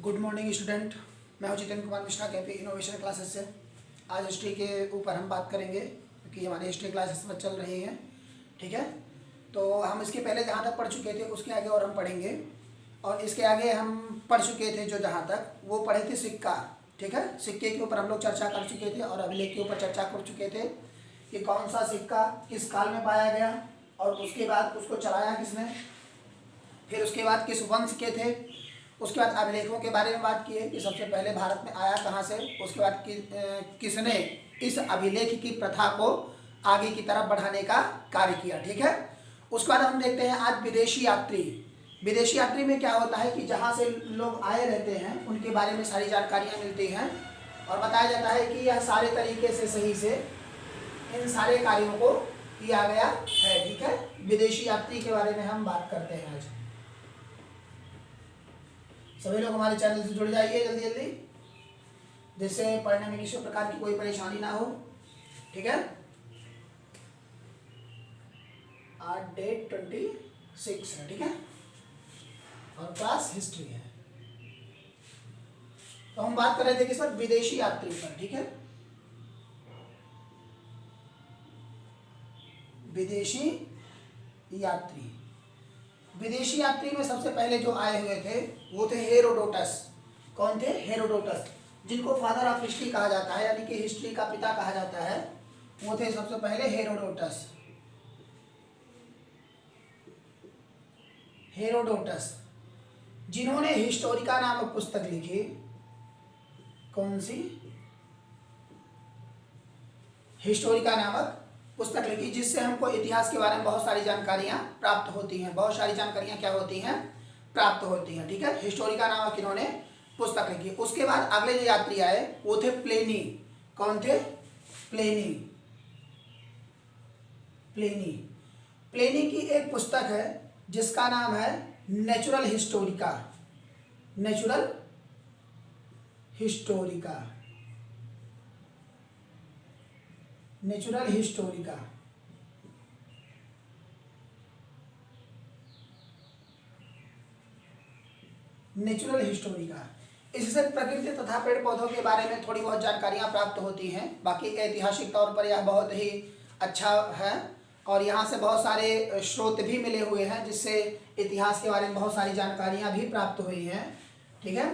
Good morning student. मैं हूं जितेंद्र कुमार मिश्रा के इनोवेशन क्लासेस से। आज हिस्ट्री के ऊपर हम बात करेंगे क्योंकि हमारी हिस्ट्री क्लासेस में चल रही हैं। ठीक है, तो हम इसके पहले जहां तक पढ़ चुके थे उसके आगे और हम पढ़ेंगे, और इसके आगे हम पढ़ चुके थे जो जहां तक वो पढ़े थे सिक्का। ठीक है, सिक्के के ऊपर हम लोग चर्चा कर चुके थे और अभिलेख के ऊपर चर्चा कर चुके थे कि कौन सा सिक्का किस काल में पाया गया और उसके बाद उसको चलाया किसने, फिर उसके बाद किस वंश के थे। उसके बाद अभिलेखों के बारे में बात की है कि सबसे पहले भारत में आया कहाँ से। उसके बाद किसने इस अभिलेख की प्रथा को आगे की तरफ बढ़ाने का कार्य किया। ठीक है, उसके बाद हम देखते हैं आज विदेशी यात्री। विदेशी यात्री में क्या होता है कि जहाँ से लोग आए रहते हैं उनके बारे में सारी जानकारियाँ मिलती हैं और बताया जाता है कि यह सारे तरीके से सही से इन सारे कार्यों को किया गया है। ठीक है, विदेशी यात्री के बारे में हम बात करते हैं आज। सभी लोग हमारे चैनल से जुड़ जाइए जल्दी जल्दी, जिससे पढ़ने में किसी प्रकार की कोई परेशानी ना हो। ठीक है, आज डेट 26 है। ठीक है, और क्लास हिस्ट्री है। तो हम बात कर रहे थे किस पर, विदेशी यात्री पर। ठीक है, विदेशी यात्री। विदेशी यात्री में सबसे पहले जो आए हुए थे वो थे हेरोडोटस। कौन थे? हेरोडोटस, जिनको फादर ऑफ हिस्ट्री कहा जाता है, यानी कि हिस्ट्री का पिता कहा जाता है। वो थे सबसे पहले हेरोडोटस। हेरोडोटस जिन्होंने हिस्टोरिका नामक पुस्तक लिखी। कौन सी? हिस्टोरिका नामक पुस्तक लिखी, जिससे हमको इतिहास के बारे में बहुत सारी जानकारियां प्राप्त होती हैं। बहुत सारी जानकारियां क्या होती हैं? प्राप्त होती हैं। ठीक है, हिस्टोरिका नामक इन्होंने पुस्तक लिखी। उसके बाद अगले जो यात्री आए वो थे प्लेनी। कौन थे? प्लेनी। प्लेनी प्लेनी की एक पुस्तक है जिसका नाम है natural Historica. Natural Historica. Natural Historica. Natural Historica, इससे प्रकृति तथा पेड़ पौधों के बारे में थोड़ी बहुत जानकारियां प्राप्त होती हैं। बाकी ऐतिहासिक तौर पर यह बहुत ही अच्छा है और यहाँ से बहुत सारे स्रोत भी मिले हुए हैं, जिससे इतिहास के बारे में बहुत सारी जानकारियां भी प्राप्त हुई हैं। ठीक है,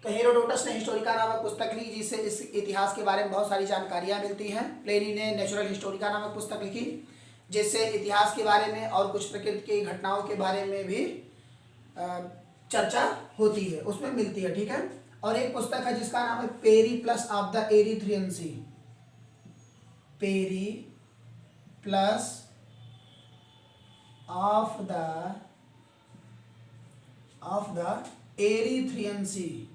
तो हेरोडोटस ने हिस्टोरिका नामक पुस्तक ली, जिससे इस इतिहास के बारे में बहुत सारी जानकारियां मिलती हैं। प्लेनी ने नेचुरल हिस्टोरिका नामक पुस्तक लिखी, जिससे इतिहास के बारे में और कुछ प्रकृति की घटनाओं के बारे में भी चर्चा होती है, उसमें मिलती है। ठीक है, और एक पुस्तक है जिसका नाम है Periplus of the Erythraean Sea. Periplus of the Erythraean Sea.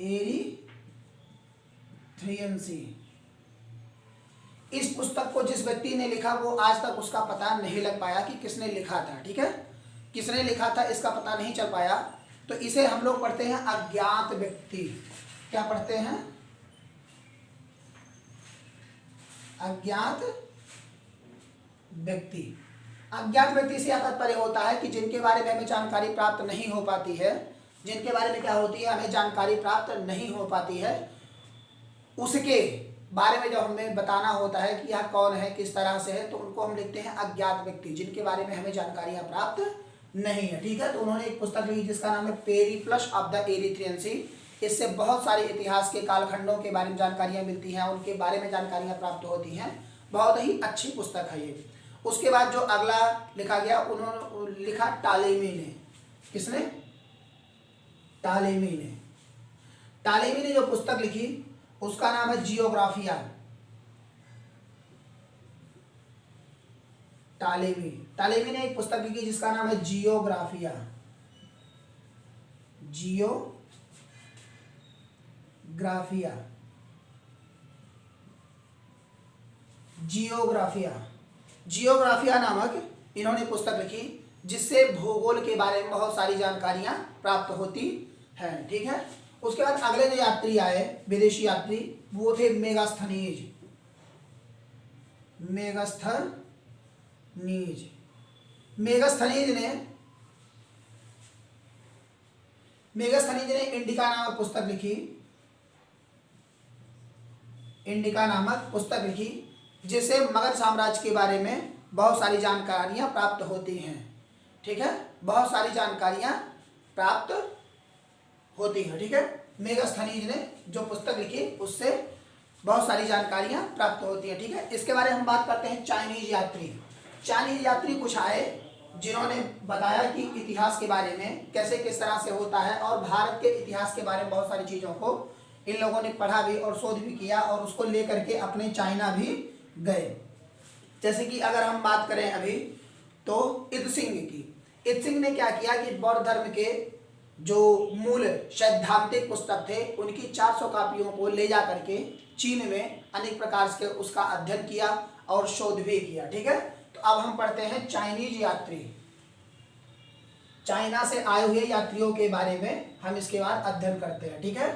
Erythraean Sea. इस पुस्तक को जिस व्यक्ति ने लिखा वो आज तक उसका पता नहीं लग पाया कि किसने लिखा था। ठीक है, किसने लिखा था इसका पता नहीं चल पाया। तो इसे हम लोग पढ़ते हैं अज्ञात व्यक्ति। क्या पढ़ते हैं? अज्ञात व्यक्ति। अज्ञात व्यक्ति से तात्पर्य होता है कि जिनके बारे में हमें जानकारी प्राप्त नहीं हो पाती है, जिनके बारे में क्या होती है, हमें जानकारी प्राप्त नहीं हो पाती है, उसके बारे में जब हमें बताना होता है कि यह कौन है, किस तरह से है, तो उनको हम लिखते हैं अज्ञात व्यक्ति, जिनके बारे में हमें जानकारियां प्राप्त नहीं है। ठीक है, तो उन्होंने एक पुस्तक लिखी जिसका नाम है Periplus of the Erythraean Sea. इससे बहुत सारे इतिहास के कालखंडों के बारे में जानकारियां मिलती हैं, उनके बारे में जानकारियां प्राप्त होती हैं। बहुत ही अच्छी पुस्तक है ये। उसके बाद जो अगला लिखा गया, उन्होंने लिखा टालेमी ने। किसने? टालेमी ने। टालेमी ने जो पुस्तक लिखी उसका नाम है जियोग्राफिया। टालेमी ने एक पुस्तक लिखी जिसका नाम है जियोग्राफिया। जियोग्राफिया। जियोग्राफिया नामक इन्होंने पुस्तक लिखी, जिससे भूगोल के बारे में बहुत सारी जानकारियां प्राप्त होती हैं। ठीक है, उसके बाद अगले जो यात्री आए विदेशी यात्री वो थे मेगास्थनीज। मेगास्थनीज ने मेगस्थनीज ने इंडिका नामक पुस्तक लिखी, इंडिका नामक पुस्तक लिखी जिससे मगध साम्राज्य के बारे में बहुत सारी जानकारियां प्राप्त होती हैं। ठीक है, बहुत सारी जानकारियां प्राप्त होती हैं। ठीक है, मेगस्थनीज ने जो पुस्तक लिखी उससे बहुत सारी जानकारियां प्राप्त होती हैं। ठीक है, इसके बारे में हम बात करते हैं। चाइनीज यात्री, चाइनीज यात्री कुछ आए जिन्होंने बताया कि इतिहास के बारे में कैसे किस तरह से होता है, और भारत के इतिहास के बारे में बहुत सारी चीज़ों को इन लोगों ने पढ़ा भी और शोध भी किया, और उसको लेकर के अपने चाइना भी गए। जैसे कि अगर हम बात करें अभी तो इत्सिंग की, इत्सिंग ने क्या किया कि बौद्ध धर्म के जो मूल सैद्धांतिक पुस्तक थे उनकी 400 कॉपियों को ले जा करके चीन में अनेक प्रकार से उसका अध्ययन किया और शोध भी किया। ठीक है, तो अब हम पढ़ते हैं चाइनीज यात्री, चाइना से आए हुए यात्रियों के बारे में हम इसके बाद अध्ययन करते हैं। ठीक है,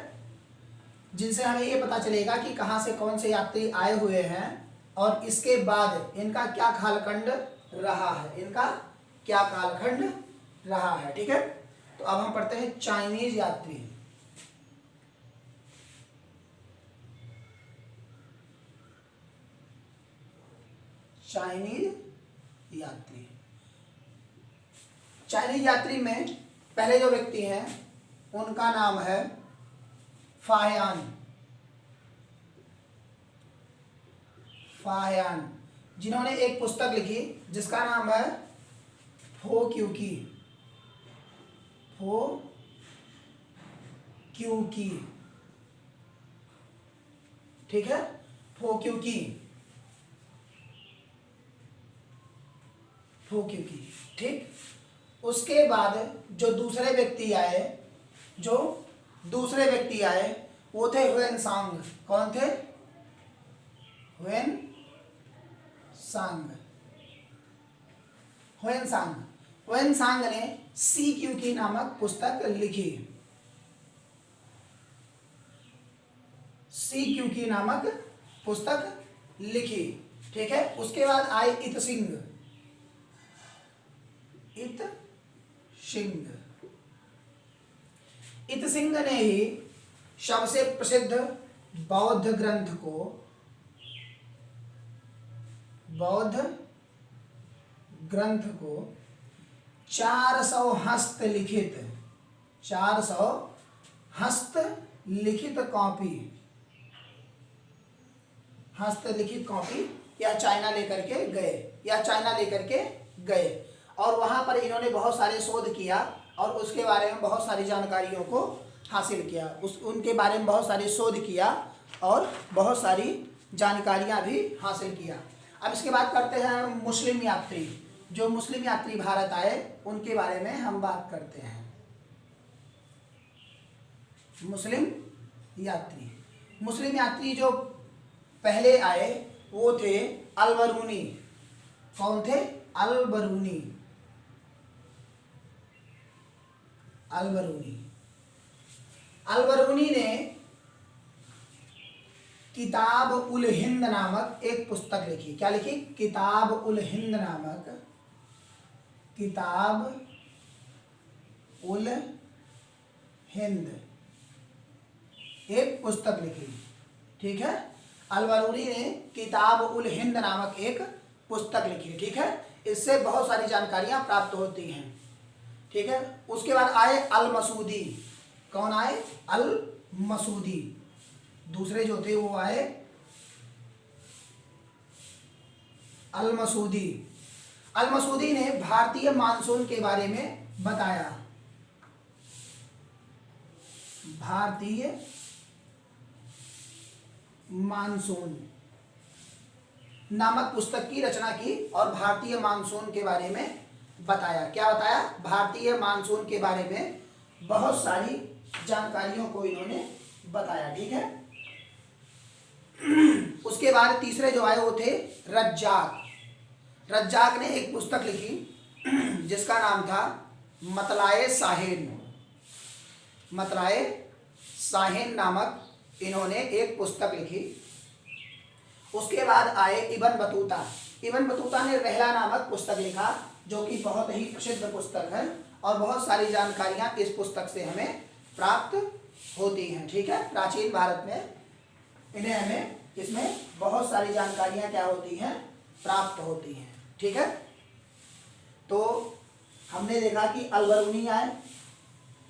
जिनसे हमें ये पता चलेगा कि कहाँ से कौन से यात्री आए हुए हैं और इसके बाद इनका क्या कालखंड रहा है, इनका क्या कालखंड रहा है। ठीक है, तो अब हम पढ़ते हैं चाइनीज यात्री। चाइनीज यात्री, चाइनीज यात्री में पहले जो व्यक्ति हैं उनका नाम है फाहियान, फाहियान, जिन्होंने एक पुस्तक लिखी जिसका नाम है फो क्यूकी, फो क्यूकी। ठीक है, फो क्यूकी, फो क्यूकी। ठीक, उसके बाद जो दूसरे व्यक्ति आए, जो दूसरे व्यक्ति आए वो थे ह्वेनसांग। कौन थे? ह्वेनसांग, ह्वेनसांग, ह्वेनसांग ने सी क्यूकी नामक पुस्तक लिखी, सी क्यूकी नामक पुस्तक लिखी। ठीक है, उसके बाद आए इत्सिंग, इत्सिंग, इत्सिंग ने ही सबसे प्रसिद्ध बौद्ध ग्रंथ को, बौद्ध ग्रंथ को 400 हस्तलिखित, 400 हस्तलिखित कॉपी, हस्तलिखित कॉपी या चाइना लेकर के गए, या चाइना लेकर के गए, और वहां पर इन्होंने बहुत सारे शोध किया और उसके बारे में बहुत सारी जानकारियों को हासिल किया, उनके बारे में बहुत सारे शोध किया और बहुत सारी जानकारियां भी हासिल किया। अब इसके बाद करते हैं मुस्लिम यात्री, जो मुस्लिम यात्री भारत आए उनके बारे में हम बात करते हैं। मुस्लिम यात्री, मुस्लिम यात्री जो पहले आए वो थे अल-बरूनी। कौन थे? अल-बरूनी, अल-बरूनी। अल-बरूनी ने किताब उल हिंद नामक एक पुस्तक लिखी। क्या लिखी? किताब उल हिंद नामक, किताब उल हिंद एक पुस्तक लिखी। ठीक है, अल-बरूनी ने किताब उल हिंद नामक एक पुस्तक लिखी। ठीक है, इससे बहुत सारी जानकारियां प्राप्त होती हैं। ठीक है, उसके बाद आए अल-मसूदी। कौन आए? अल-मसूदी। दूसरे जो थे वो आए अल-मसूदी। अल-मसूदी ने भारतीय मानसून के बारे में बताया, भारतीय मानसून नामक पुस्तक की रचना की और भारतीय मानसून के बारे में बताया। क्या बताया? भारतीय मानसून के बारे में बहुत सारी जानकारियों को इन्होंने बताया। ठीक है, उसके बाद तीसरे जो आए वो थे रज्जाक। रज्जाक ने एक पुस्तक लिखी जिसका नाम था मतलाए साहिन। मतलाए साहिन नामक इन्होंने एक पुस्तक लिखी। उसके बाद आए इब्न बतूता। इब्न बतूता ने रहला नामक पुस्तक लिखा, जो कि बहुत ही प्रसिद्ध पुस्तक है और बहुत सारी जानकारियां इस पुस्तक से हमें प्राप्त होती हैं। ठीक है, प्राचीन भारत में इन्हें हमें इसमें बहुत सारी जानकारियां क्या होती हैं, प्राप्त होती हैं। ठीक है, तो हमने देखा कि अल-बरूनी आए।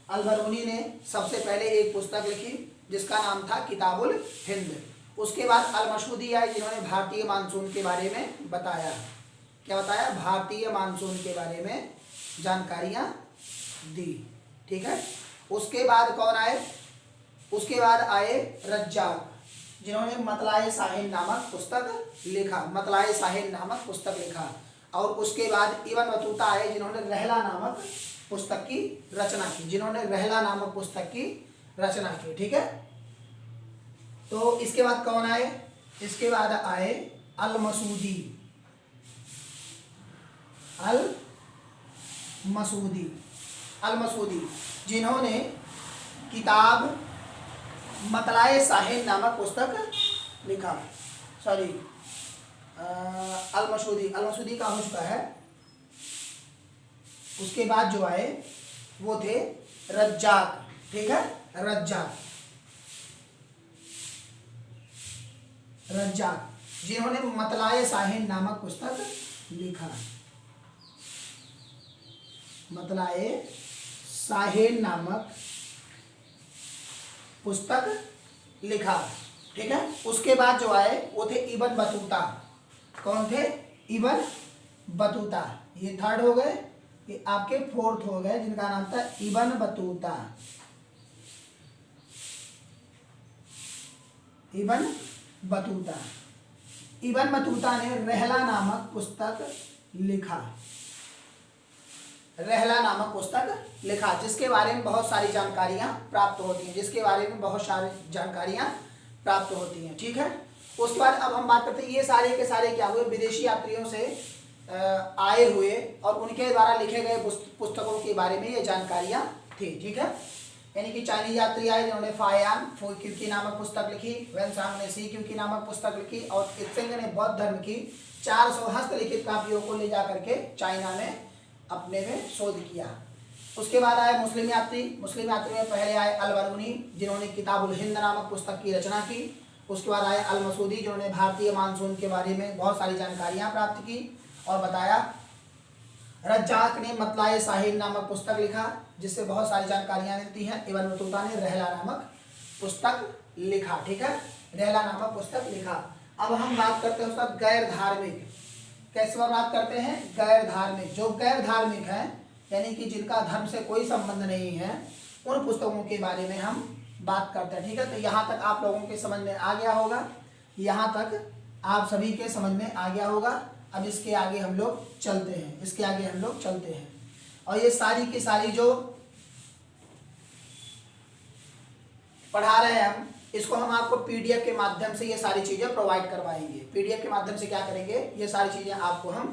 अल-बरूनी ने सबसे पहले एक पुस्तक लिखी जिसका नाम था किताबुल हिंद। उसके बाद अल-मसूदी आए, जिन्होंने भारतीय मानसून के बारे में बताया। क्या बताया? भारतीय मानसून के बारे में जानकारियां दी। ठीक है, उसके बाद कौन आए? उसके बाद आए रज्जाक, जिन्होंने मतलाए साहिल नामक पुस्तक लिखा। मतलाए साहिल नामक पुस्तक लिखा। और उसके बाद इब्न बतूता आए, जिन्होंने रहला नामक पुस्तक की रचना की। जिन्होंने रहला नामक पुस्तक की रचना की। ठीक है, तो इसके बाद कौन आए? इसके बाद आए अल-मसूदी। अल-मसूदी जिन्होंने किताब मतलाए साहिल नामक पुस्तक लिखा। सॉरी, अल-मसूदी का हो चुका है। उसके बाद जो आए वो थे रज्जाक। ठीक है, रज्जाक जिन्होंने मतलाए साहिल नामक पुस्तक लिखा। मतलाए साहिल नामक पुस्तक लिखा। ठीक है, उसके बाद जो आए वो थे इब्न बतूता। कौन थे? Ibn Battuta. ये थर्ड हो गए, ये आपके फोर्थ हो गए, जिनका नाम था इब्न बतूता। इब्न बतूता ने रहला नामक पुस्तक लिखा। रहला नामक पुस्तक लिखा, जिसके बारे में बहुत सारी जानकारियां प्राप्त होती हैं। ठीक है, उसके बाद अब हम बात करते हैं, ये सारे के सारे क्या हुए? विदेशी यात्रियों से आए हुए और उनके द्वारा लिखे गए पुस्तकों के बारे में ये जानकारियां थी। ठीक है, यानी कि चाइनीज यात्री आए, जिन्होंने फायान क्यूकी नामक पुस्तक लिखी, वेनसांग ने सी क्यूकी नामक पुस्तक लिखी, और इत्सेंग ने बौद्ध धर्म की 400 हस्तलिखित कापियों को ले जाकर के चाइना में अपने में शोध किया। उसके बाद आए मुस्लिम यात्री में पहले आए अल-बरूनी, जिन्होंने किताबुल हिंद नामक पुस्तक की रचना की। उसके बाद आए अल-मसूदी, जिन्होंने भारतीय मानसून के बारे में बहुत सारी जानकारियां प्राप्त की और बताया। रज्जाक ने मतलाए साहिल नामक पुस्तक लिखा, जिससे बहुत सारी जानकारियां मिलती हैं। इब्न बतूता ने रहला नामक पुस्तक लिखा। ठीक है, रहला नामक पुस्तक लिखा। अब हम बात करते हैं उसका गैर धार्मिक। कैसे बात करते हैं? गैर धार्मिक। जो गैर धार्मिक है, यानी कि जिनका धर्म से कोई संबंध नहीं है, उन पुस्तकों के बारे में हम बात करते हैं। ठीक है, तो यहाँ तक आप लोगों के समझ में आ गया होगा। यहाँ तक आप सभी के समझ में आ गया होगा। अब इसके आगे हम लोग चलते हैं। और ये सारी की सारी जो पढ़ा रहे हैं हम, इसको हम आपको पीडीएफ के माध्यम से ये सारी चीज़ें प्रोवाइड करवाएंगे। पीडीएफ के माध्यम से क्या करेंगे? ये सारी चीज़ें आपको हम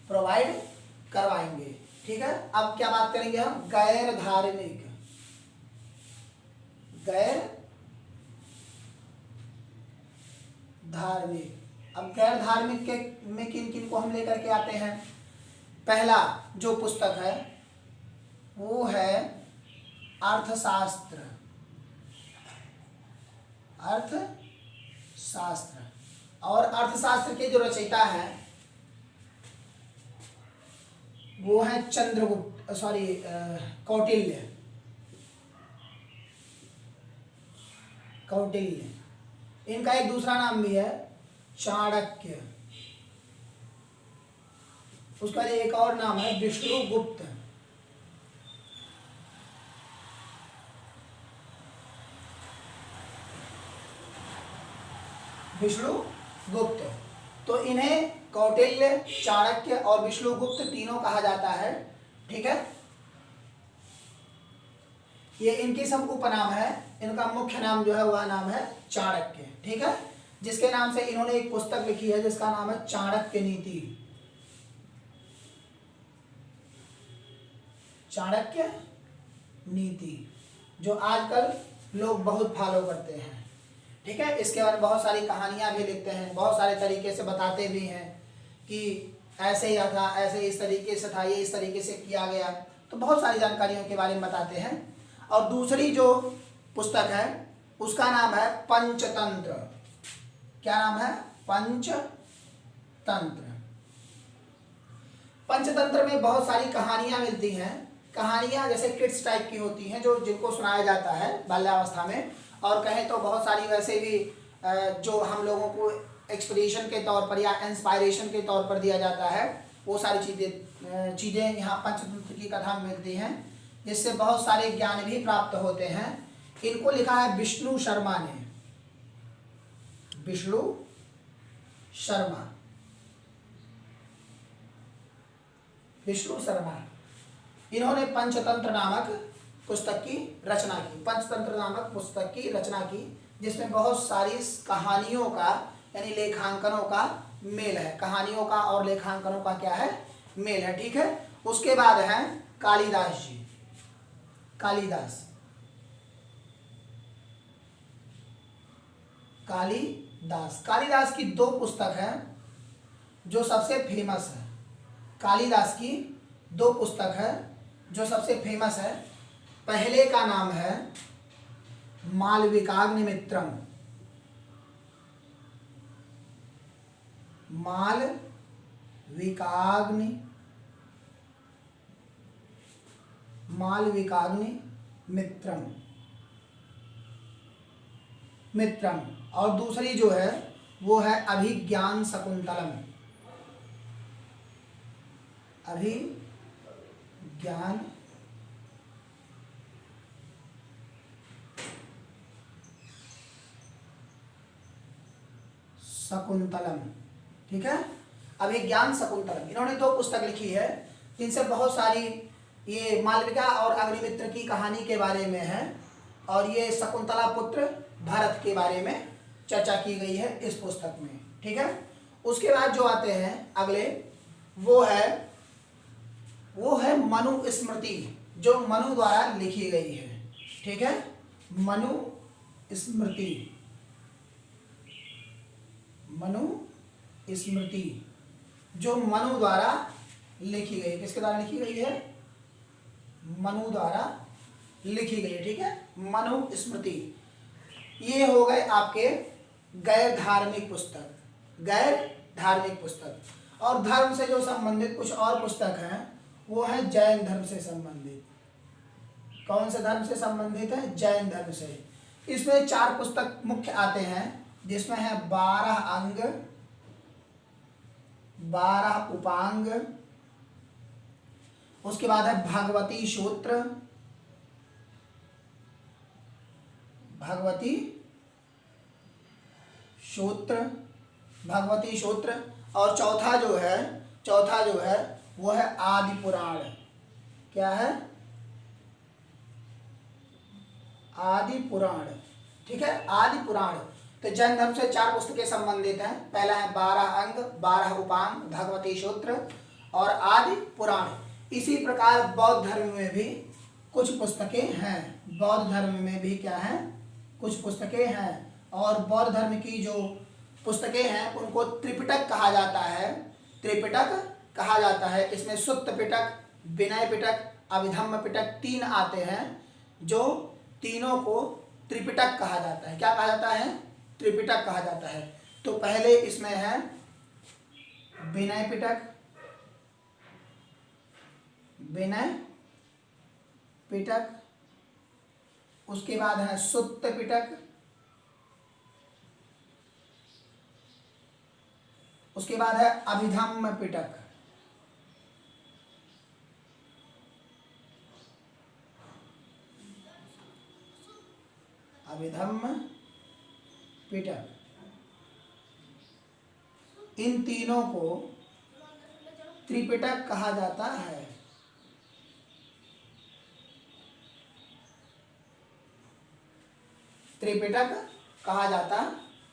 प्रोवाइड करवाएंगे। ठीक है, अब क्या बात करेंगे हम? गैर धार्मिक। अब गैर धार्मिक के में किन किन को हम लेकर के आते हैं? पहला जो पुस्तक है वो है अर्थशास्त्र। और अर्थशास्त्र के जो रचयिता हैं वो है कौटिल्य। इनका एक दूसरा नाम भी है चाणक्य। उसका एक और नाम है विष्णुगुप्त। तो इन्हें कौटिल्य, चाणक्य और विष्णुगुप्त तीनों कहा जाता है। ठीक है, ये इनकी सब उपनाम है। इनका मुख्य नाम जो है वह नाम है चाणक्य। ठीक है, जिसके नाम से इन्होंने एक पुस्तक लिखी है जिसका नाम है चाणक्य नीति, जो आजकल लोग बहुत फॉलो करते हैं। ठीक है, इसके बारे में बहुत सारी कहानियां भी लिखते हैं, बहुत सारे तरीके से बताते भी हैं कि ऐसे ही था, ऐसे इस तरीके से था, ये इस तरीके से किया गया, तो बहुत सारी जानकारियों के बारे में बताते हैं। और दूसरी जो पुस्तक है उसका नाम है पंचतंत्र। क्या नाम है? पंचतंत्र। पंचतंत्र में बहुत सारी कहानियां मिलती हैं। कहानियां जैसे किड्स टाइप की होती हैं, जो जिनको सुनाया जाता है बाल्यावस्था में, और कहें तो बहुत सारी वैसे भी जो हम लोगों को एक्सपीरियंस के तौर पर या इंस्पायरेशन के तौर पर दिया जाता है, वो सारी चीज़ें यहाँ पंचतंत्र की कथा में मिलती हैं, जिससे बहुत सारे ज्ञान भी प्राप्त होते हैं। इनको लिखा है विष्णु शर्मा ने, विष्णु शर्मा, विष्णु शर्मा। इन्होंने पंचतंत्र नामक पुस्तक की रचना की, पंचतंत्र नामक पुस्तक की रचना की, जिसमें बहुत सारी कहानियों का यानी लेखांकनों का मेल है। कहानियों का और लेखांकनों का क्या है? मेल है। ठीक है। उसके बाद है कालिदास जी। कालिदास, कालिदास, कालिदास की दो पुस्तक है जो सबसे फेमस है। कालिदास की दो पुस्तक है जो सबसे फेमस है। पहले का नाम है मालविकाग्निमित्रम, मालविकाग्निमित्रम मित्रम। और दूसरी जो है वो है अभिज्ञान शकुंतलम, अभिज्ञान शकुंतलम। ठीक है। अभिज्ञान शकुंतलम, इन्होंने दो पुस्तक लिखी है जिनसे बहुत सारी ये मालविका और अग्निमित्र की कहानी के बारे में है, और ये शकुंतला पुत्र भरत के बारे में चर्चा की गई है इस पुस्तक में। ठीक है। उसके बाद जो आते हैं अगले, वो है मनु स्मृति, जो मनु द्वारा लिखी गई है। ठीक है। मनु स्मृति, मनु स्मृति जो मनु द्वारा लिखी गई। किसके द्वारा लिखी गई है? मनु द्वारा लिखी गई। ठीक है। मनु स्मृति। ये हो गए आपके गैर धार्मिक पुस्तक, गैर धार्मिक पुस्तक। और धर्म से जो संबंधित कुछ और पुस्तक हैं वो है जैन धर्म से संबंधित। कौन से धर्म से संबंधित है? जैन धर्म से। इसमें 4 पुस्तक मुख्य आते हैं, जिसमें है 12 अंग, 12 उपांग, उसके बाद है भगवती सूत्र, भगवती सूत्र। और चौथा जो है वो है आदि पुराण। क्या है? आदि पुराण। ठीक है। आदि पुराण। तो जैन धर्म से 4 पुस्तकें संबंधित हैं। पहला है 12 अंग, 12 उपांग, भगवती सूत्र और आदि पुराण। इसी प्रकार बौद्ध धर्म में भी कुछ पुस्तकें हैं। बौद्ध धर्म में भी क्या है? कुछ पुस्तकें हैं। और बौद्ध धर्म की जो पुस्तकें हैं उनको त्रिपिटक कहा जाता है। त्रिपिटक कहा जाता है। इसमें सुत्त पिटक, विनय पिटक, अभिधम्म पिटक 3 आते हैं, जो तीनों को त्रिपिटक कहा जाता है। क्या कहा जाता है? त्रिपिटक कहा जाता है। तो पहले इसमें है विनय पिटक, उसके बाद है सुत्त पिटक, उसके बाद है अभिधम्म पिटक, इन तीनों को त्रिपिटक कहा जाता है। त्रिपिटक कहा जाता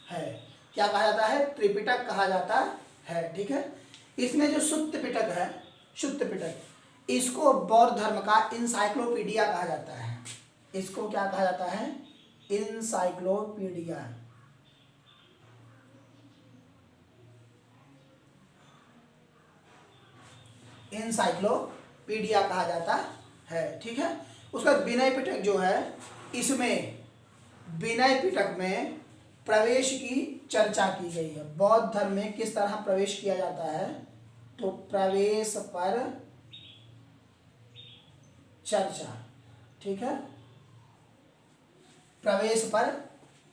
है। क्या कहा जाता है? त्रिपिटक कहा जाता है। ठीक है। इसमें जो शुद्ध पिटक है, शुद्ध पिटक, इसको बौद्ध धर्म का इंसाइक्लोपीडिया कहा जाता है। इसको क्या कहा जाता है? इंसाइक्लोपीडिया। इंसाइक्लोपीडिया कहा जाता है। ठीक है, उसका विनय पिटक जो है, इसमें विनय पिटक में प्रवेश की चर्चा की गई है। बौद्ध धर्म में किस तरह प्रवेश किया जाता है, तो प्रवेश पर चर्चा। ठीक है, प्रवेश पर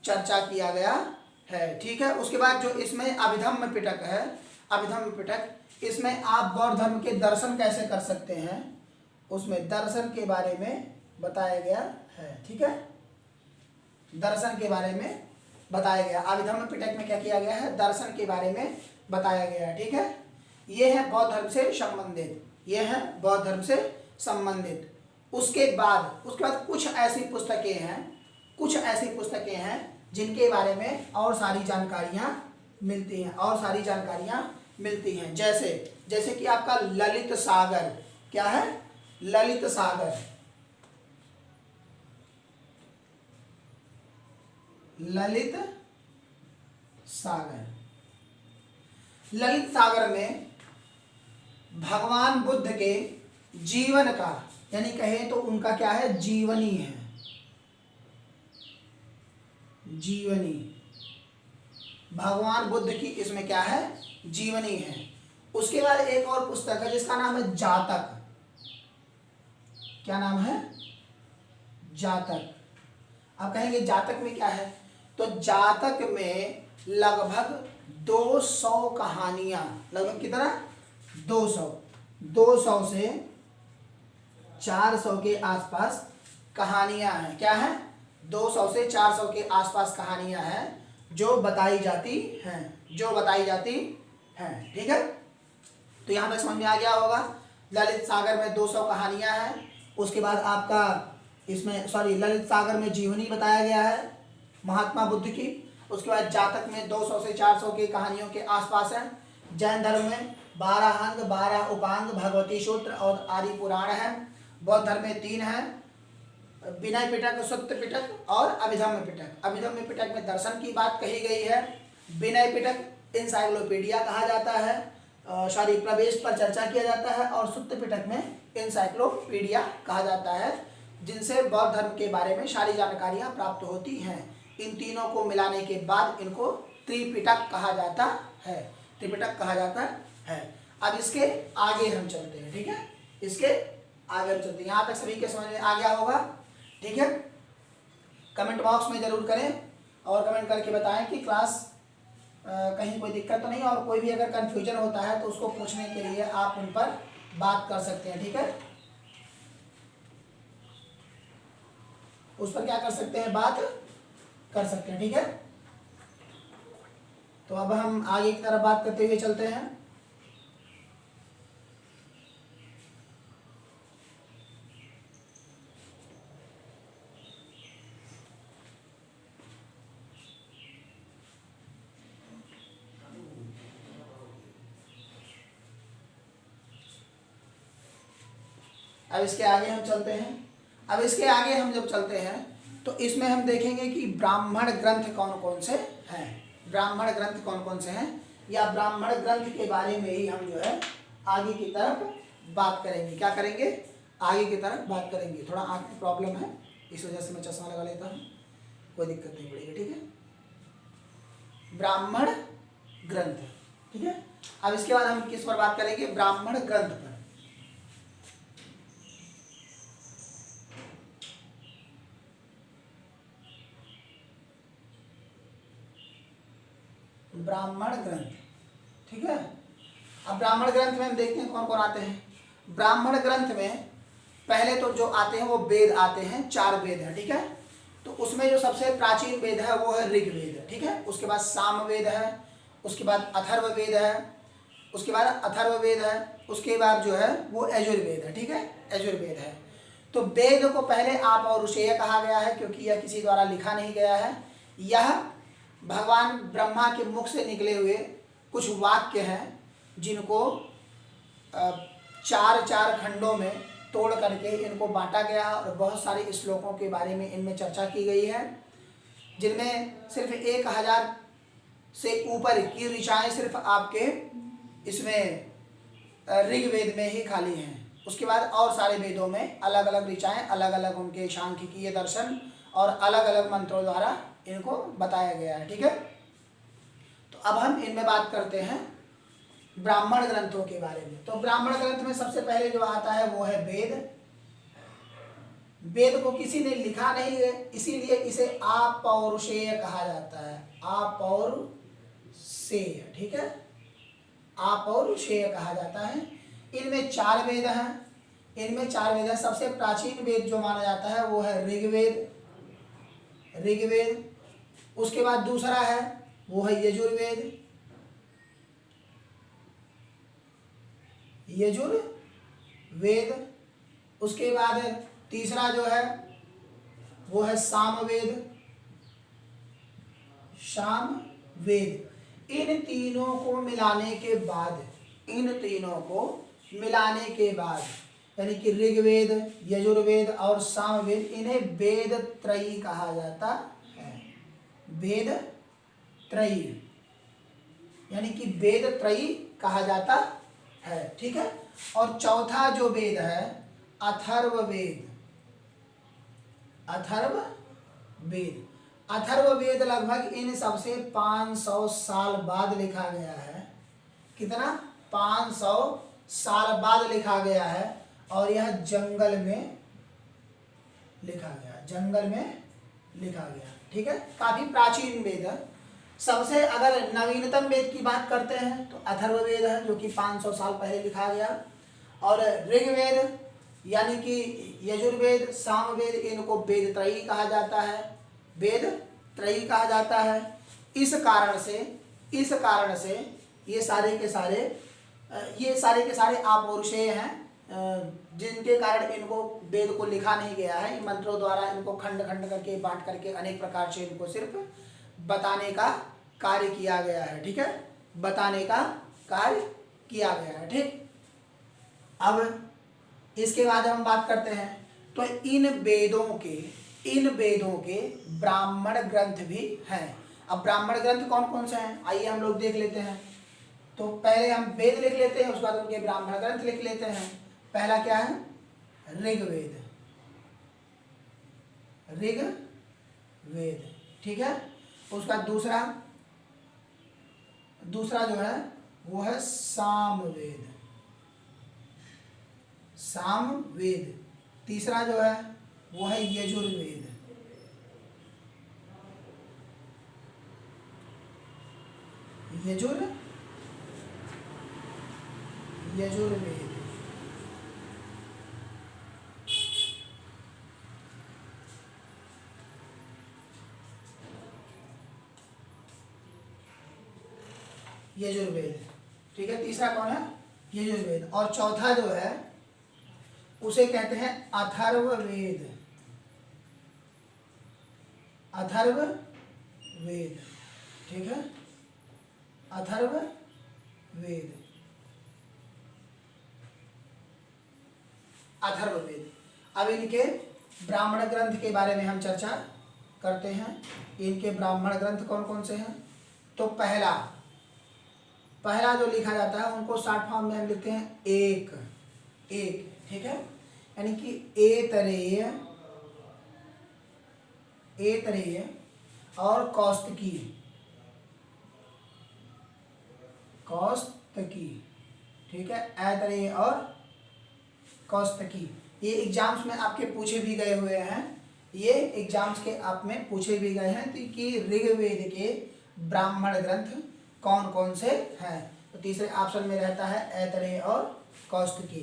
चर्चा किया गया है। ठीक है, उसके बाद जो इसमें अभिधम्म पिटक है, अभिधम्म पिटक, इसमें आप बौद्ध धर्म के दर्शन कैसे कर सकते हैं, उसमें दर्शन के बारे में बताया गया है। ठीक है, दर्शन के बारे में बताया गया। अभिधम्म पिटक में क्या किया गया है, दर्शन के बारे में बताया गया है। ठीक है, ये है बौद्ध धर्म से संबंधित, ये है बौद्ध धर्म से संबंधित। उसके बाद कुछ ऐसी पुस्तकें हैं, कुछ ऐसी पुस्तकें हैं जिनके बारे में और सारी जानकारियां मिलती हैं, और सारी जानकारियां मिलती हैं। जैसे कि आपका ललित सागर, क्या है, ललित सागर, ललित सागर। ललित सागर में भगवान बुद्ध के जीवन का, यानी कहें तो उनका क्या है, जीवनी है, जीवनी। भगवान बुद्ध की इसमें क्या है, जीवनी है। उसके बाद एक और पुस्तक है जिसका नाम है जातक। क्या नाम है, जातक। आप कहेंगे जातक में क्या है, तो जातक में लगभग 200 कहानियां, लगभग कितना, 200 से 400 के आसपास कहानियां हैं। क्या है, 200 से 400 के आसपास कहानियां हैं जो बताई जाती हैं, जो बताई जाती हैं। ठीक है, तो यहाँ तक समझ में आ गया होगा। ललित सागर में 200 कहानियां हैं। उसके बाद आपका इसमें ललित सागर में जीवनी बताया गया है महात्मा बुद्ध की। उसके बाद जातक में 200 से 400 की कहानियों के आसपास है। जैन धर्म में 12 अंग, 12 उपांग, भगवती सूत्र और आदि पुराण है। बौद्ध धर्म में 3 है, विनय पिटक, सुत्त पिटक और अभिधम्म पिटक। अभिधम्म पिटक में दर्शन की बात कही गई है। विनय पिटक इंसाइक्लोपीडिया कहा जाता है, प्रवेश पर चर्चा किया जाता है। और सुत्त पिटक में इंसाइक्लोपीडिया कहा जाता है, जिनसे बौद्ध धर्म के बारे में सारी जानकारियां प्राप्त होती हैं। इन तीनों को मिलाने के बाद इनको त्रिपिटक कहा जाता है, त्रिपिटक कहा जाता है। अब इसके आगे हम चलते हैं। ठीक है, इसके आगे हम चलते हैं। यहाँ तक सभी के समझ में आ गया होगा। ठीक है, कमेंट बॉक्स में जरूर करें और कमेंट करके बताएं कि क्लास कहीं कोई दिक्कत तो नहीं, और कोई भी अगर कन्फ्यूजन होता है तो उसको पूछने के लिए आप उन पर बात कर सकते हैं। ठीक है, उस पर क्या कर सकते हैं, बात कर सकते हैं। ठीक है, तो अब हम आगे की तरफ बात करते हुए चलते हैं। अब इसके आगे हम चलते हैं। अब इसके आगे हम जब चलते हैं तो इसमें हम देखेंगे कि ब्राह्मण ग्रंथ कौन कौन से हैं, ब्राह्मण ग्रंथ कौन कौन से हैं, या ब्राह्मण ग्रंथ के बारे में ही हम जो है आगे की तरफ बात करेंगे। क्या करेंगे, आगे की तरफ बात करेंगे। थोड़ा आँख में प्रॉब्लम है, इस वजह से मैं चश्मा लगा लेता हूँ, कोई दिक्कत नहीं पड़ेगी। ठीक है, ब्राह्मण ग्रंथ। ठीक है, अब इसके बाद हम किस पर बात करेंगे, ब्राह्मण ग्रंथ पर। ब्राह्मण ग्रंथ। ठीक है, अब ब्राह्मण ग्रंथ में हम देखते हैं कौन कौन आते हैं। ब्राह्मण ग्रंथ में पहले तो जो आते हैं वो वेद आते हैं, 4 वेद है। ठीक है, तो उसमें जो सबसे प्राचीन वेद है वो है ऋग्वेद। ठीक है, उसके बाद सामवेद है, उसके बाद अथर्ववेद है, उसके बाद अथर्ववेद है, उसके बाद जो है वो यजुर्वेद है। ठीक है, यजुर्वेद है। तो वेद को पहले आप और ऋषेय कहा गया है क्योंकि यह किसी द्वारा लिखा नहीं गया है। यह भगवान ब्रह्मा के मुख से निकले हुए कुछ वाक्य हैं जिनको 4 खंडों में तोड़ करके इनको बांटा गया और बहुत सारे श्लोकों के बारे में इनमें चर्चा की गई है, जिनमें सिर्फ 1000 से ऊपर की ऋचाएँ सिर्फ आपके इसमें ऋग्वेद में ही खाली हैं। उसके बाद और सारे वेदों में अलग अलग ऋचाएँ, अलग अलग उनके सांख्यिकीय दर्शन और अलग अलग मंत्रों द्वारा इनको बताया गया है। ठीक है, तो अब हम इनमें बात करते हैं ब्राह्मण ग्रंथों के बारे में। तो ब्राह्मण ग्रंथ में सबसे पहले जो आता है वो है वेद। वेद को किसी ने लिखा नहीं है, इसीलिए इसे अपौरुषेय कहा जाता है। अपौरुषेय, ठीक है, अपौरुषेय कहा जाता है। इनमें 4 वेद हैं। इनमें 4 वेद हैं। सबसे प्राचीन वेद जो माना जाता है वो है ऋग्वेद। उसके बाद दूसरा है वो है यजुर्वेद। उसके बाद तीसरा जो है वो है सामवेद। इन तीनों को मिलाने के बाद यानी कि ऋग्वेद, यजुर्वेद और सामवेद, इन्हें वेद त्रयी कहा जाता है। वेद त्रयी यानी कि वेद त्रयी कहा जाता है। ठीक है, और चौथा जो वेद है अथर्ववेद। अथर्ववेद लगभग इन सबसे 500 साल बाद लिखा गया है। कितना? 500 साल बाद लिखा गया है, और यह जंगल में लिखा गया। ठीक है, काफी प्राचीन वेद है। सबसे अगर नवीनतम वेद की बात करते हैं तो अथर्ववेद है, जो कि 500 साल पहले लिखा गया। और ऋग्वेद यानी कि यजुर्वेद, सामवेद, इनको वेद त्रयी कहा जाता है। इस कारण से ये सारे के सारे अपौरुषेय हैं, जिनके कारण इनको वेद को लिखा नहीं गया है। मंत्रों द्वारा इनको खंड खंड करके, बांट करके अनेक प्रकार से इनको सिर्फ बताने का कार्य किया गया है। ठीक है, बताने का कार्य किया गया है। ठीक, अब इसके बाद हम बात करते हैं तो इन वेदों के ब्राह्मण ग्रंथ भी हैं। अब ब्राह्मण ग्रंथ कौन कौन से हैं, आइए हम लोग देख लेते हैं। तो पहले हम वेद लिख लेते हैं, उसके बाद उनके ब्राह्मण ग्रंथ लिख लेते हैं। पहला क्या है? ऋग्वेद। ठीक है, उसका दूसरा जो है वो है सामवेद। तीसरा जो है वो है यजुर्वेद। यजुर्वेद। ठीक है, तीसरा कौन है? यजुर्वेद। और चौथा जो है उसे कहते हैं अथर्ववेद। ठीक है, अथर्ववेद। अब इनके ब्राह्मण ग्रंथ के बारे में हम चर्चा करते हैं। इनके ब्राह्मण ग्रंथ कौन कौन से हैं? तो पहला जो लिखा जाता है उनको शॉर्ट फॉर्म में हम लिखते हैं एक। ठीक है, यानी कि ऐतरेय और कौस्तकी। ठीक है, ऐतरेय और कौस्तकी। ये एग्जाम्स में आपके पूछे भी गए हुए हैं। तो कि ऋग्वेद के ब्राह्मण ग्रंथ कौन कौन से हैं? तो तीसरे ऑप्शन में रहता है ऐतरेय और कौस्तकी।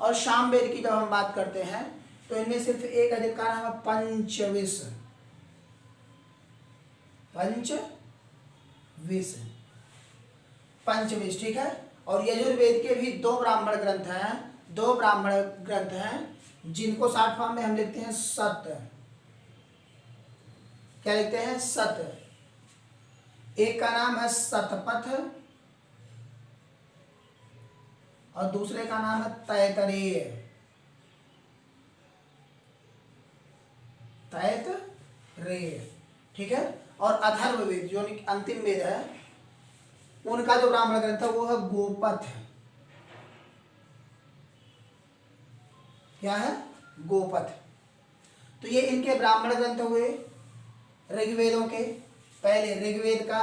और सामवेद की जब हम बात करते हैं तो इनमें सिर्फ एक है जिनका नाम है पंचविश। ठीक है, और यजुर्वेद के भी 2 ब्राह्मण ग्रंथ हैं जिनको शॉर्ट फॉर्म में हम लिखते हैं सत। क्या लिखते हैं? सत। एक का नाम है शतपथ और दूसरे का नाम है तैतरेय। ठीक है, और अथर्ववेद जो अंतिम वेद है उनका जो ब्राह्मण ग्रंथ है वो है गोपथ है। क्या है? गोपथ। तो ये इनके ब्राह्मण ग्रंथ हुए ऋग्वेदों के। पहले ऋग्वेद का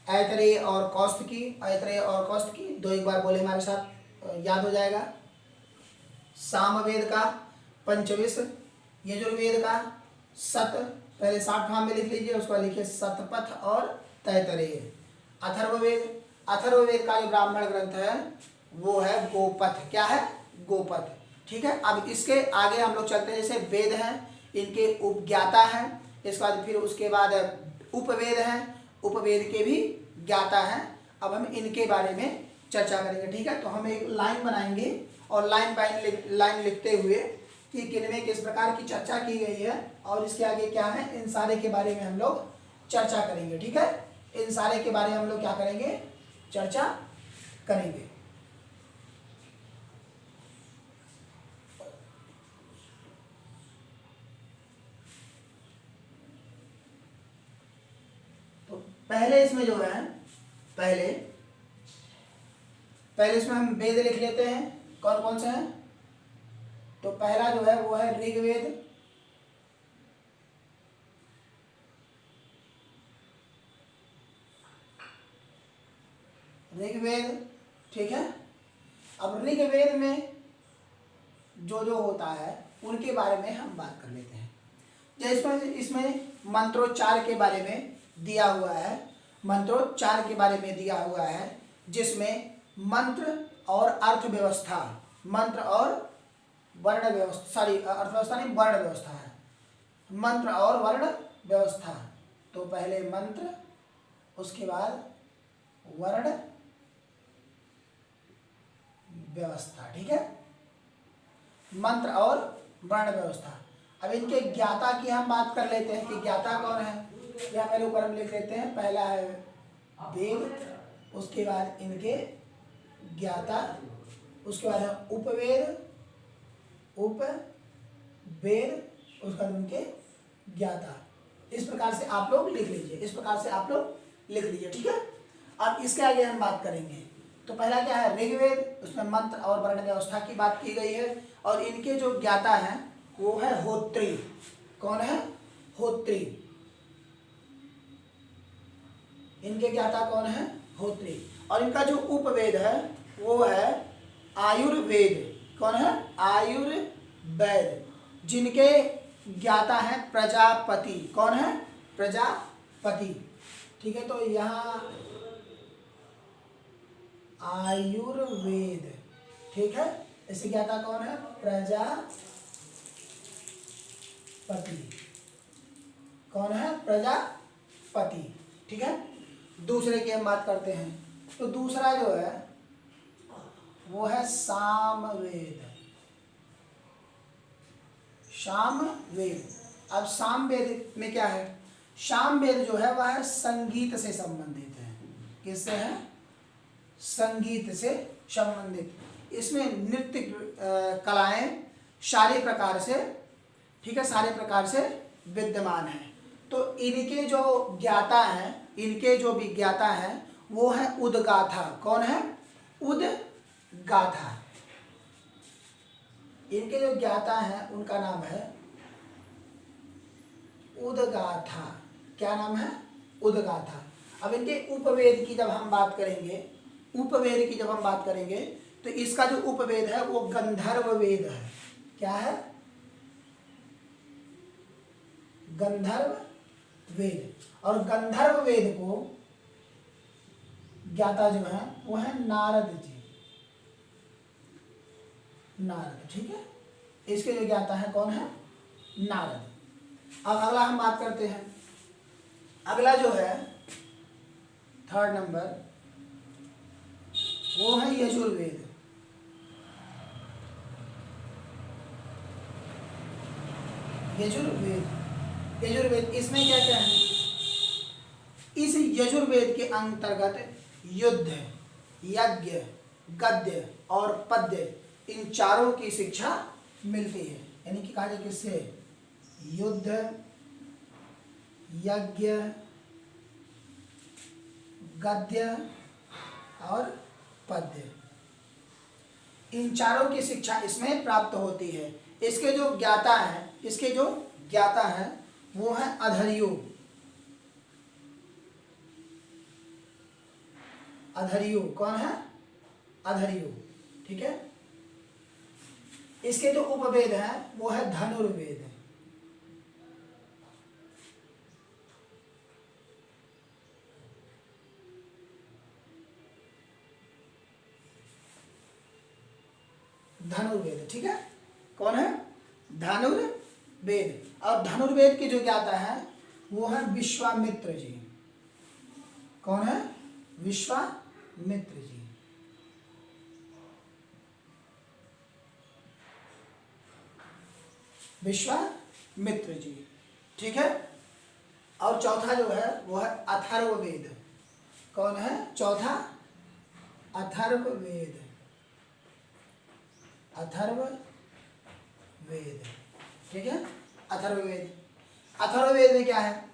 ऐतरेय और कौस्तुकी, ऐतरेय और कौस्तुकी दो एक बार बोले हमारे साथ याद हो जाएगा। सामवेद का पंचविश, यजुर्वेद का सत, पहले 60 भाग में लिख लीजिए, उसको लिखिए शतपथ और तैतरेय। अथर्ववेद, अथर्ववेद का जो ब्राह्मण ग्रंथ है वो है गोपथ। क्या है? गोपथ। ठीक है। अब इसके आगे हम लोग चलते हैं। जैसे वेद हैं, इनके उपज्ञाता हैं, इसके बाद फिर उसके बाद उपवेद हैं, उपवेद के भी ज्ञाता हैं। अब हम इनके बारे में चर्चा करेंगे। ठीक है। तो हम एक लाइन बनाएंगे और लाइन बाय लाइन लिखते हुए कि किनमें किस प्रकार की चर्चा की गई है और इसके आगे क्या है, इन सारे के बारे में हम लोग चर्चा करेंगे। ठीक है। इन सारे के बारे में हम लोग क्या करेंगे? चर्चा करेंगे। तो पहले इसमें जो है, पहले इसमें हम वेद लिख लेते हैं। कौन कौन से हैं? तो पहला जो है वो है ऋग्वेद, ऋग्वेद। ठीक है। अब ऋग्वेद में जो जो होता है उनके बारे में हम बात कर लेते हैं। जैसे इसमें मंत्रोच्चार के बारे में दिया हुआ है, मंत्रोच्चार के बारे में दिया हुआ है, जिसमें मंत्र और अर्थव्यवस्था, मंत्र और वर्ण व्यवस्था, अर्थव्यवस्था नहीं, वर्ण व्यवस्था है, मंत्र और वर्ण व्यवस्था। तो पहले मंत्र, उसके बाद वर्ण व्यवस्था। ठीक है। मंत्र और वर्ण व्यवस्था। अब इनके ज्ञाता की हम बात कर लेते हैं कि ज्ञाता कौन है। या पहले ऊपर हम लिख लेते हैं, पहला है वेद, उसके बाद इनके ज्ञाता, उसके बाद है उपवेद, उपवेद, उसके बाद उनके ज्ञाता। इस प्रकार से आप लोग लिख लीजिए, इस प्रकार से आप लोग लिख लीजिए। ठीक है। अब इसके आगे हम बात करेंगे। तो पहला क्या है? ऋग्वेद, उसमें मंत्र और वर्ण व्यवस्था की बात की गई है और इनके जो ज्ञाता हैं वो है होत्री। कौन है? होत्री। इनके ज्ञाता कौन है? होत्री। और इनका जो उपवेद है वो है आयुर्वेद। कौन है? आयुर्वेद, जिनके ज्ञाता है प्रजापति। कौन है? प्रजापति। ठीक है। तो यहाँ आयुर्वेद। ठीक है। इससे ज्ञाता कौन है? प्रजापति। कौन है? प्रजापति। ठीक है। दूसरे की हम बात करते हैं। तो दूसरा जो है वो है सामवेद। सामवेद। अब सामवेद में क्या है? सामवेद जो है वह संगीत से संबंधित है। किससे है? संगीत से संबंधित। इसमें नृत्य कलाएं सारे प्रकार से, ठीक है, सारे प्रकार से विद्यमान है। तो इनके जो ज्ञाता हैं, इनके जो भी ज्ञाता हैं वो है उदगाथा। कौन है? उदगाथा। इनके जो ज्ञाता हैं उनका नाम है उदगाथा। क्या नाम है? उदगाथा। अब इनके उपवेद की जब हम बात करेंगे, उपवेद की जब हम बात करेंगे तो इसका जो उपवेद है वो गंधर्व वेद है। क्या है? गंधर्व वेद। और गंधर्व वेद को ज्ञाता जो है वो है नारद जी। नारद। ठीक है। इसके जो ज्ञाता है कौन है? नारद। अब अगला हम बात करते हैं। अगला जो है थर्ड नंबर वो है यजुर्वेद। यजुर्वेद। यजुर्वेद इसमें क्या क्या है? इस यजुर्वेद के अंतर्गत युद्ध, यज्ञ, गद्य और पद्य, इन चारों की शिक्षा मिलती है। यानी कि कहा जाए किससे? युद्ध, यज्ञ, गद्य और पद्य, इन चारों की शिक्षा इसमें प्राप्त होती है। इसके जो ज्ञाता है वो है अधर्यु। अधर्यु कौन है? अधर्यु, ठीक है। इसके जो उपवेद है वो है धनुर्वेद। धनुर्वेद, ठीक है। कौन है? धनुर्वेद। और धनुर्वेद के जो ज्ञाता है वो है विश्वामित्र जी। कौन है? विश्वामित्र जी। विश्वामित्र जी, ठीक है। और चौथा जो है वो है अथर्ववेद। कौन है चौथा? अथर्ववेद। अथर्ववेद, ठीक है। अथर्ववेद, अथर्ववेद में क्या है?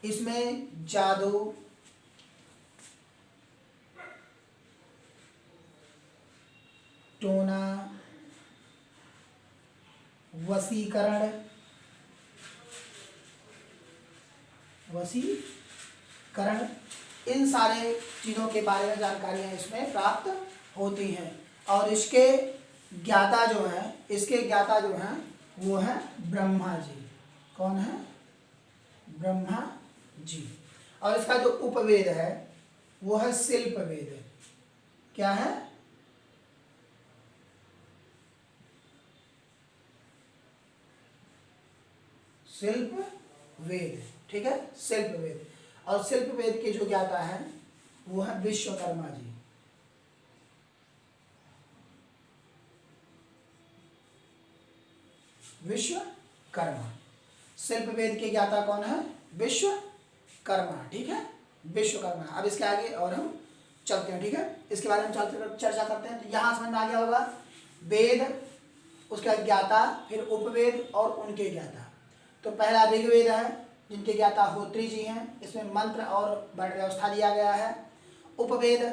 इसमें जादू, टोना, वशीकरण, इन सारे चीज़ों के बारे में जानकारियाँ इसमें प्राप्त होती हैं। और इसके ज्ञाता जो हैं वो है ब्रह्मा जी। कौन है? ब्रह्मा जी। और इसका जो उपवेद है वो है शिल्पवेद। क्या है? शिल्पवेद, ठीक है। शिल्पवेद, और शिल्पवेद के जो ज्ञाता है वो है विश्वकर्मा जी। विश्वकर्मा, शिल्पवेद के ज्ञाता कौन है? विश्वकर्मा, ठीक है। विश्वकर्मा। अब इसके आगे और हम चलते हैं, ठीक है। इसके बारे में चर्चा करते हैं। तो यहाँ समझ में आ गया होगा वेद, उसका ज्ञाता, फिर उपवेद और उनके ज्ञाता। तो पहला ऋग्वेद है जिनके ज्ञाता होत्री जी हैं। इसमें मंत्र और वर्ण व्यवस्था दिया गया है। उपवेद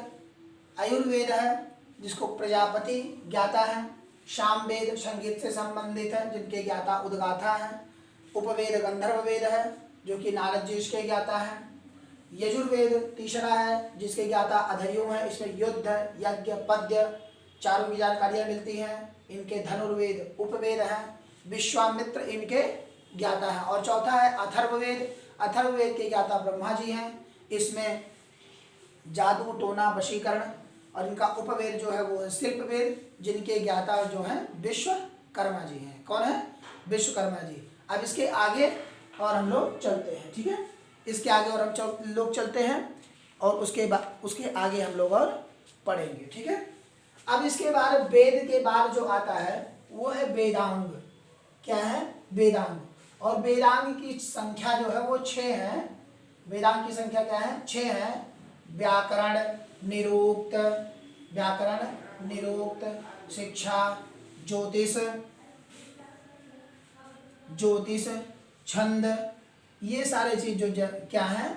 आयुर्वेद है जिसको प्रजापति ज्ञाता है। सामवेद संगीत से संबंधित है जिनके ज्ञाता उद्गाथा है। उपवेद गंधर्व वेद है जो कि नारद जी इसके ज्ञाता है। यजुर्वेद तीसरा है जिसके ज्ञाता अधर्यु हैं। इसमें युद्ध, यज्ञ, पद्य चारों की जानकारियाँ मिलती हैं। इनके धनुर्वेद उपवेद हैं। विश्वामित्र इनके ज्ञाता है। और चौथा है अथर्ववेद। अथर्ववेद के ज्ञाता ब्रह्मा जी हैं। इसमें जादू, टोना, वशीकरण, और इनका उपवेद जो है वो है शिल्पवेद जिनके ज्ञाता जो हैं विश्वकर्मा जी हैं। कौन है? विश्वकर्मा जी। अब इसके आगे और हम लोग चलते हैं, ठीक है। इसके आगे और हम लोग चलते हैं और उसके आगे हम लोग और पढ़ेंगे, ठीक है। अब इसके बाद वेद के बाद जो आता है वो है वेदांग। क्या है? वेदांग। और वेदांग की संख्या जो है वो 6 है। वेदांग की संख्या क्या है? 6 है। व्याकरण, निरुक्त, शिक्षा, ज्योतिष, छंद, ये सारे चीज जो क्या है?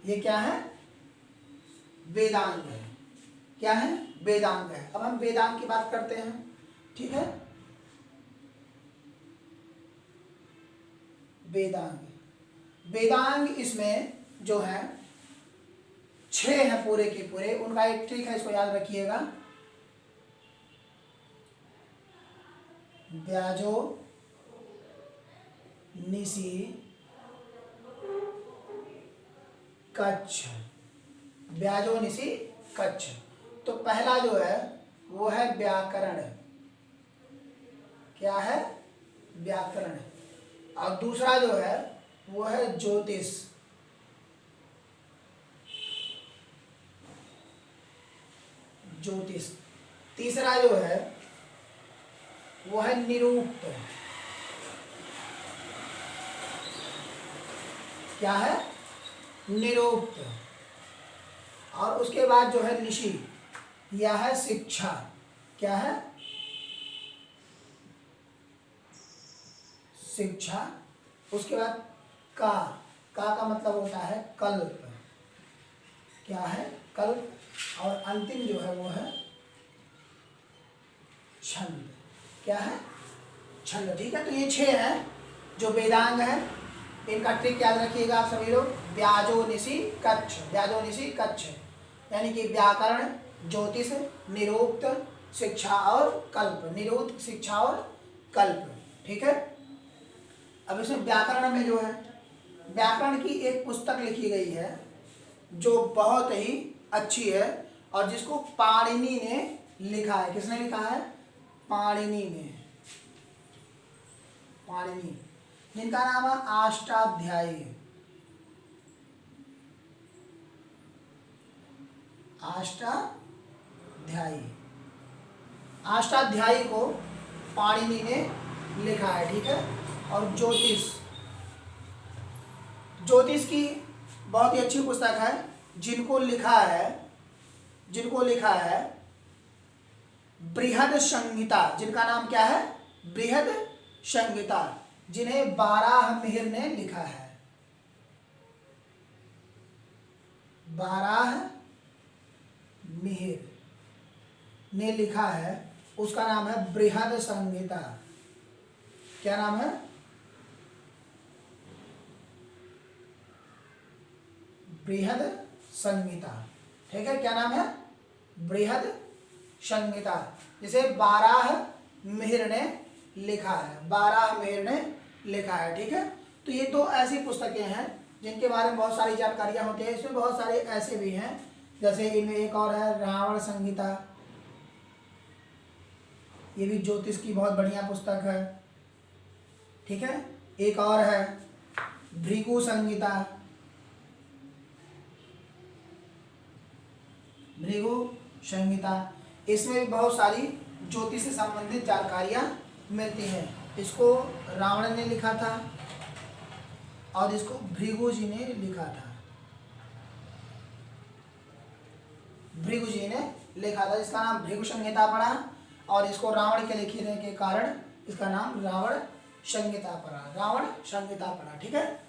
ये क्या है? वेदांग है। क्या है? वेदांग है। अब हम वेदांग की बात करते हैं, ठीक है। वेदांग इसमें जो है 6 है पूरे के पूरे। उनका एक ट्रिक है, इसको याद रखिएगा। ब्याजो, निसी, कच्छ। ब्याजो, निसी, कच्छ। तो पहला जो है वो है व्याकरण। क्या है? व्याकरण। और दूसरा जो है वो है ज्योतिष। तीसरा जो है वो है निरुक्त। क्या है? निरुक्त। और उसके बाद जो है निशी, यह है शिक्षा। क्या है? शिक्षा। उसके बाद का मतलब होता है कल्प। क्या है? कल्प। और अंतिम जो है वो है छंद। क्या है? छंद। ठीक है, तो ये 6 हैं जो वेदांग है। इनका ट्रिक याद रखिएगा आप सभी लोग। ब्याजो निशि कच्छ, ब्याजो निशि कच्छ, यानी कि व्याकरण, ज्योतिष, निरुक्त, शिक्षा और कल्प। निरुक्त, शिक्षा और कल्प। ठीक है, अब इसमें व्याकरण में जो है, व्याकरण की एक पुस्तक लिखी गई है जो बहुत ही अच्छी है और जिसको पाणिनि ने लिखा है। किसने लिखा है? पाणिनि ने। पाणिनि, जिनका नाम है अष्टाध्यायी। अष्टाध्यायी, अष्टाध्यायी को पाणिनि ने लिखा है। ठीक है, और ज्योतिष, ज्योतिष की बहुत ही अच्छी पुस्तक है। जिनको लिखा है बृहद संहिता, जिनका नाम क्या है? बृहद संहिता, जिन्हें बाराहमिहिर ने लिखा है। बाराहमिहिर ने लिखा है, उसका नाम है बृहद संहिता। क्या नाम है? बृहद संहिता। ठीक है, क्या नाम है? बृहद संहिता, जिसे बाराहमिहिर ने लिखा है। बाराहमिहिर ने लिखा है। ठीक है, तो ये 2 ऐसी पुस्तकें हैं जिनके बारे में बहुत सारी जानकारियां होती है। इसमें बहुत सारे ऐसे भी हैं, जैसे इनमें एक और है रावण संहिता। ये भी ज्योतिष की बहुत बढ़िया पुस्तक है। ठीक है, एक और है भृगु संहिता। भृगु संहिता, इसमें भी बहुत सारी ज्योतिष से संबंधित जानकारियां मिलती हैं। इसको रावण ने लिखा था और इसको भृगु जी ने लिखा था। भृगु जी ने लिखा था, इसका नाम भृगु संहिता पड़ा और इसको रावण के लिखने के कारण इसका नाम रावण संहिता पड़ा। रावण संहिता पड़ा। ठीक है,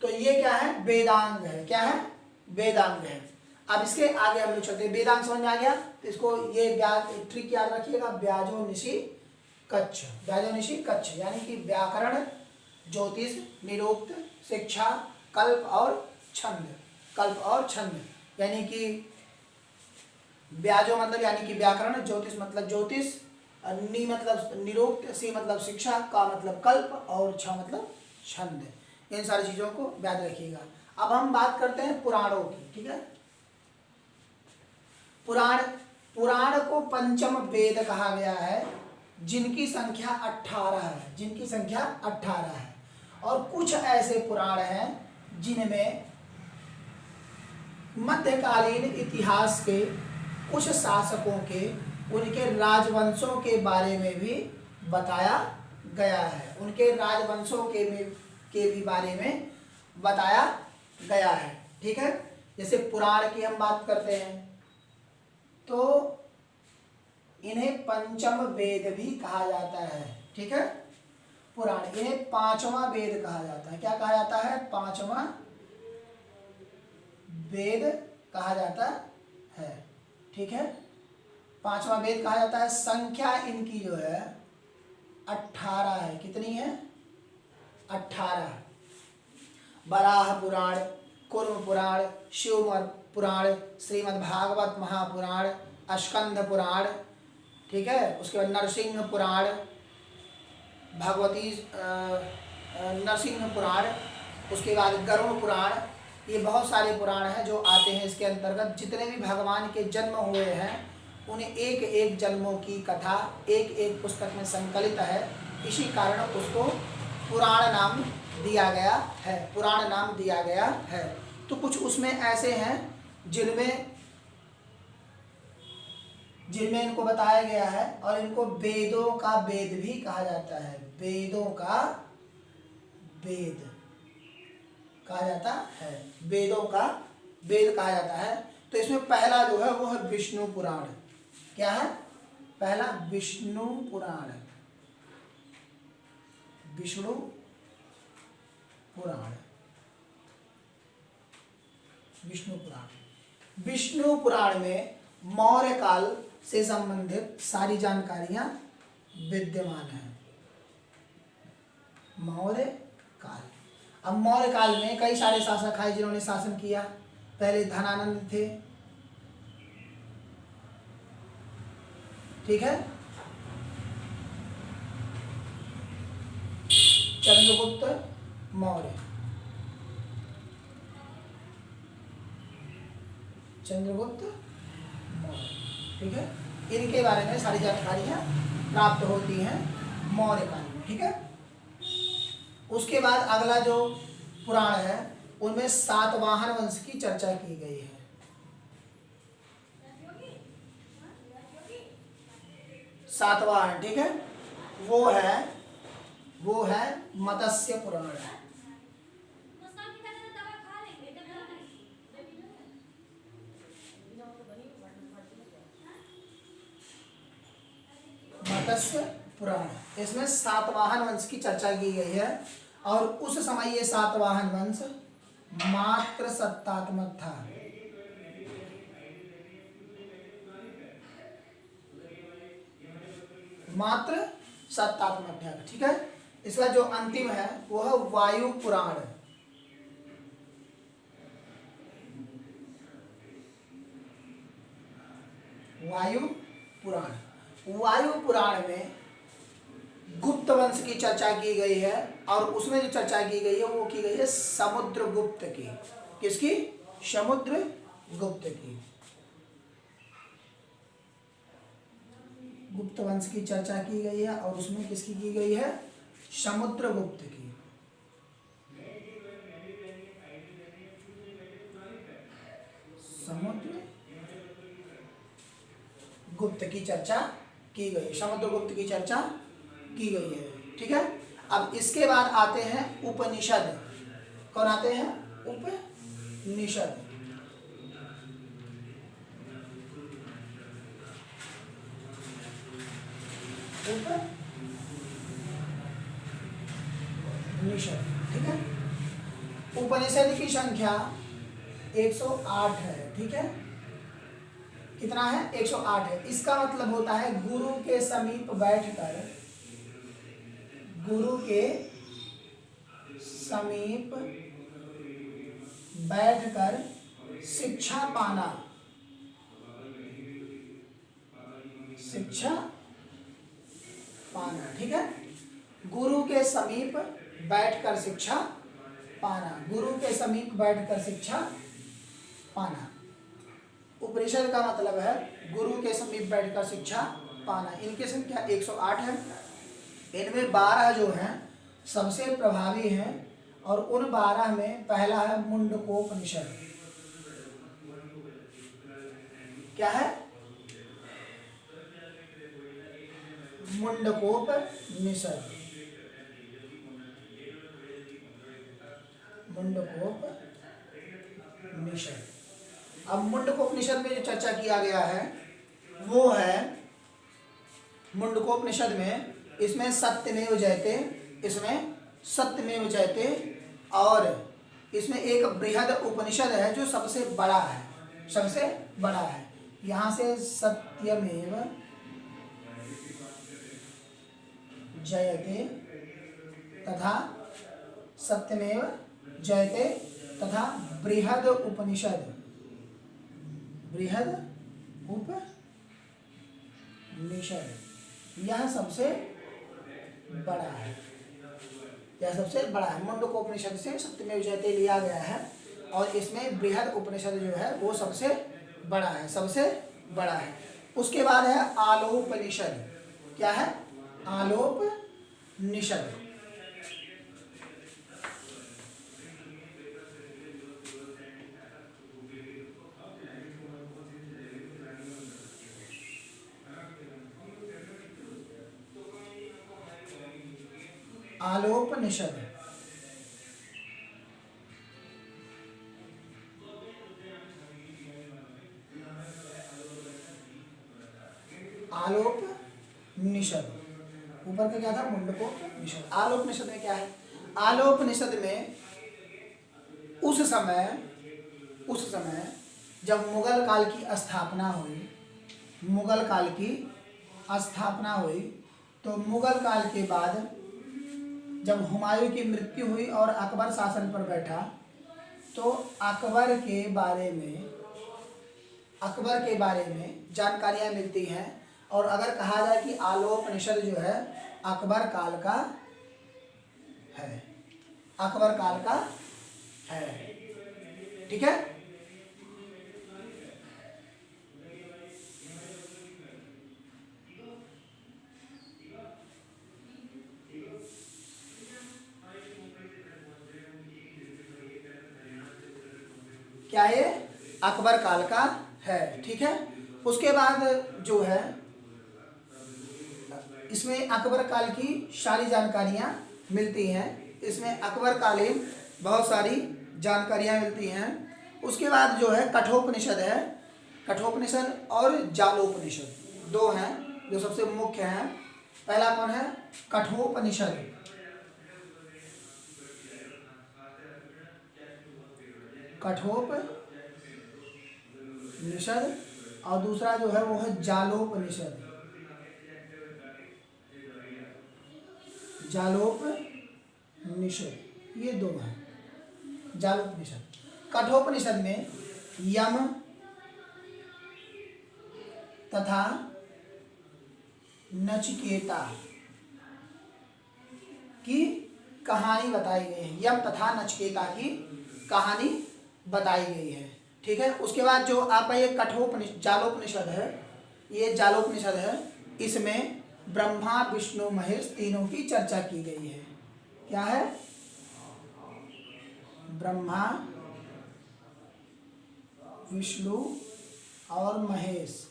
तो ये क्या है? वेदांग है। क्या है? वेदांग है। अब इसके आगे हम लोग चलते हैं। वेदांग समझ में आ गया, तो इसको ये ट्रिक याद रखिएगा। ब्याजो निशि कच्छ, ब्याजो निशि कच्छ, यानी कि व्याकरण, ज्योतिष, निरुक्त, शिक्षा, कल्प और छंद। कल्प और छंद, यानी कि ब्याजो मतलब यानी कि व्याकरण, ज्योतिष मतलब ज्योतिष, नि मतलब निरुक्त, सी मतलब शिक्षा, का मतलब कल्प और छ मतलब छंद। इन सारी चीजों को याद रखिएगा। अब हम बात करते हैं पुराणों की। ठीक है, पुराण को पंचम वेद कहा गया है, जिनकी संख्या 18 है। जिनकी संख्या 18 है। और कुछ ऐसे पुराण हैं जिनमें मध्यकालीन इतिहास के कुछ शासकों के, उनके राजवंशों के बारे में भी बताया गया है। उनके राजवंशों के भी बारे में बताया गया है। ठीक है, जैसे पुराण की हम बात करते हैं तो इन्हें पंचम वेद भी कहा जाता है। ठीक है, पुराण, इन्हें 5वां वेद कहा जाता है। क्या कहा जाता है? 5वां वेद कहा जाता है। ठीक है, 5वां वेद कहा जाता है। संख्या इनकी जो है 18 है। कितनी है? 18। वराह पुराण, कुर्म पुराण, शिव पुराण, श्रीमद् भागवत महापुराण, स्कंद पुराण। ठीक है, उसके बाद नरसिंह पुराण, भगवती नरसिंह पुराण, उसके बाद गरुड़ पुराण। ये बहुत सारे पुराण हैं जो आते हैं इसके अंतर्गत। जितने भी भगवान के जन्म हुए हैं उन्हें एक एक जन्मों की कथा एक एक पुस्तक में संकलित है। इसी कारण उसको पुराण नाम दिया गया है। पुराण नाम दिया गया है। तो कुछ उसमें ऐसे हैं जिनमें इनको बताया गया है और इनको वेदों का वेद भी कहा जाता है। वेदों का वेद कहा जाता है। वेदों का वेद कहा जाता है। तो इसमें पहला जो है वो है विष्णु पुराण। क्या है? पहला विष्णु पुराण। विष्णु पुराण, विष्णु पुराण। विष्णु पुराण में मौर्य काल से संबंधित सारी जानकारियां विद्यमान है। मौर्य काल, अब मौर्य काल में कई सारे शासक आए जिन्होंने शासन किया। पहले धनानंद थे, ठीक है, चंद्रगुप्त मौर्य, चंद्रगुप्त मौर्य, ठीक है, इनके बारे में सारी जानकारियां प्राप्त होती हैं मौर्य काल में, ठीक है। उसके बाद अगला जो पुराण है उनमें सातवाहन वंश की चर्चा की गई है। सातवाहन, ठीक है, वो है मत्स्य पुराण। मत्स्य पुराण, इसमें सातवाहन वंश की चर्चा की गई है और उस समय ये सातवाहन वंश मात्र सत्तात्मक था। मात्र सत्तात्मक था, ठीक है। इसका जो अंतिम है वो है वायु पुराण। वायु पुराण, वायु पुराण में गुप्त वंश की चर्चा की गई है और उसमें जो चर्चा की गई है वो की गई है समुद्रगुप्त की। किसकी? समुद्रगुप्त की। गुप्त वंश की चर्चा की गई है और उसमें किसकी की गई है? समुद्रगुप्त की। समुद्रगुप्त की चर्चा की गई, समुद्रगुप्त की चर्चा की गई है, ठीक है। अब इसके बाद आते हैं उपनिषद। कौन आते हैं? उपनिषद। उपनिषद, ठीक है। उपनिषद की संख्या 108 है, ठीक है। कितना है? 108 है। इसका मतलब होता है गुरु के समीप बैठकर, गुरु के समीप बैठकर शिक्षा पाना, शिक्षा पाना, ठीक है। गुरु के समीप बैठकर शिक्षा पाना, गुरु के समीप बैठकर शिक्षा पाना। उपनिषद का मतलब है गुरु के समीप बैठकर शिक्षा पाना। इनकी संख्या 108 है। इनमें 12 जो हैं सबसे प्रभावी हैं और उन 12 में पहला है मुंडकोपनिषद। क्या है? मुंडकोपनिषद। मुंडकोपनिषद। अब मुंडकोपनिषद में जो चर्चा किया गया है वो है, मुंडकोपनिषद में इसमें सत्यमेव जयते, इसमें सत्यमेव जयते, और इसमें एक बृहद उपनिषद है जो सबसे बड़ा है, सबसे बड़ा है। यहाँ से सत्यमेव जयते तथा सत्यमेव जयते तथा बृहद उपनिषद, बृहद उपनिषद, यह सबसे बड़ा है, यह सबसे बड़ा है। मुंडकोपनिषद से सत्यमेव जयते लिया गया है और इसमें बृहद उपनिषद जो है वो सबसे बड़ा है, सबसे बड़ा है। उसके बाद है आलोपनिषद। क्या है? आलोपनिषद। आलोपनिषद, आलोपनिषद। ऊपर का क्या था? मुंडकोपनिषद। आलोपनिषद में क्या है? आलोपनिषद में उस समय जब मुगल काल की स्थापना हुई, मुगल काल की स्थापना हुई, तो मुगल काल के बाद जब हुमायूं की मृत्यु हुई और अकबर शासन पर बैठा, तो अकबर के बारे में जानकारियां मिलती हैं। और अगर कहा जाए कि आलोपनिषद जो है अकबर काल का है, अकबर काल का है। ठीक है, क्या ये अकबर काल का है। ठीक है, उसके बाद जो है इसमें अकबर काल की सारी जानकारियां मिलती हैं। इसमें अकबर कालीन बहुत सारी जानकारियां मिलती हैं। उसके बाद जो है कठोपनिषद है, कठोपनिषद और जालोपनिषद दो हैं जो सबसे मुख्य हैं। पहला कौन है? कठोपनिषद। कठोपनिषद और दूसरा जो है वो है जालोपनिषद। जालोपनिषद, ये दो हैं। जालोपनिषद, कठोपनिषद में यम तथा नचिकेता की कहानी बताई गई है। यम तथा नचिकेता की कहानी बताई गई है। ठीक है, उसके बाद जो आपका ये कठोपनिषद जालोपनिषद है, ये जालोपनिषद है, इसमें ब्रह्मा विष्णु महेश तीनों की चर्चा की गई है। क्या है? ब्रह्मा विष्णु और महेश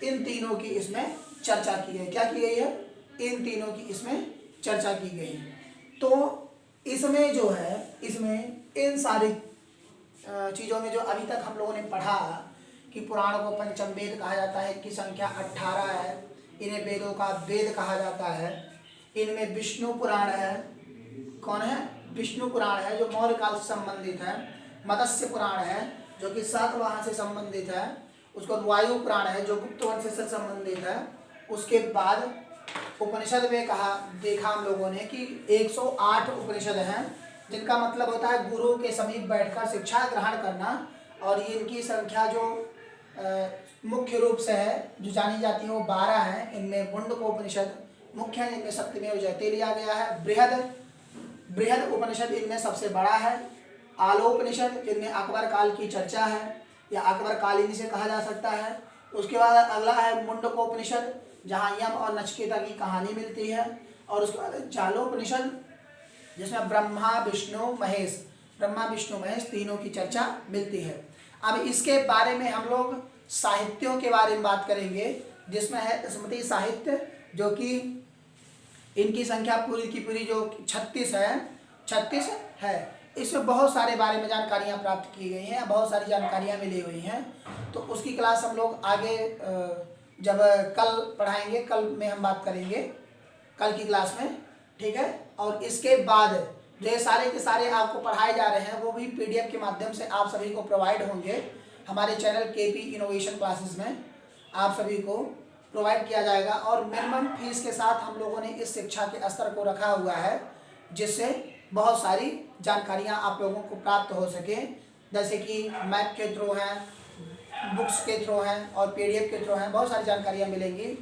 इन तीनों की इसमें चर्चा की गई। क्या की गई है? इन तीनों की इसमें चर्चा की गई। तो इसमें जो है, इसमें इन सारी चीज़ों में जो अभी तक हम लोगों ने पढ़ा कि पुराण को पंचम वेद कहा जाता है, इनकी संख्या 18 है, इन्हें वेदों का वेद कहा जाता है। इनमें विष्णु पुराण है, कौन है? विष्णु पुराण है जो मौर्य काल से संबंधित है। मत्स्य पुराण है जो कि सातवाहन से संबंधित है। उसको वायु पुराण है जो गुप्त वंश से संबंधित है। उसके बाद उपनिषद में देखा हम लोगों ने कि 108 उपनिषद हैं, जिनका मतलब होता है गुरु के समीप बैठकर शिक्षा ग्रहण करना। और ये इनकी संख्या जो मुख्य रूप से है जो जानी जाती है वो 12 है। इनमें मुंडकोपनिषद मुख्य है, इनमें सप्तमेव जयते लिया गया है। बृहद उपनिषद इनमें सबसे बड़ा है। आलोपनिषद जिनमें अकबर काल की चर्चा है या अकबर कालीन से कहा जा सकता है। उसके बाद अगला है मुंडकोपनिषद जहाँ यम और नचिकेता की कहानी मिलती है। और उसके बाद जालोपनिषद जिसमें ब्रह्मा विष्णु महेश तीनों की चर्चा मिलती है। अब इसके बारे में हम लोग साहित्यों के बारे में बात करेंगे, जिसमें है स्मृति साहित्य जो कि इनकी संख्या पूरी की पूरी जो 36 है। इसमें बहुत सारे बारे में जानकारियाँ प्राप्त की गई हैं, बहुत सारी जानकारियाँ मिली हुई हैं। तो उसकी क्लास हम लोग आगे जब कल पढ़ाएंगे, कल में हम बात करेंगे, कल की क्लास में। ठीक है, और इसके बाद जो ये सारे के सारे आपको पढ़ाए जा रहे हैं वो भी PDF के माध्यम से आप सभी को प्रोवाइड होंगे। हमारे चैनल KP इनोवेशन क्लासेस में आप सभी को प्रोवाइड किया जाएगा। और मिनिमम फीस के साथ हम लोगों ने इस शिक्षा के स्तर को रखा हुआ है, जिससे बहुत सारी जानकारियां आप लोगों को प्राप्त हो सके, जैसे कि मैप के थ्रू हैं, बुक्स के थ्रू हैं और PDF के थ्रू हैं। बहुत सारी जानकारियां मिलेंगी।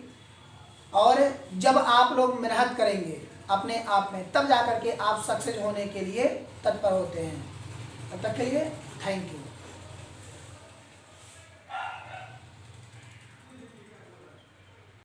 और जब आप लोग मेहनत करेंगे अपने आप में, तब जाकर के आप सक्सेस होने के लिए तत्पर होते हैं। तब तक के लिए थैंक यू।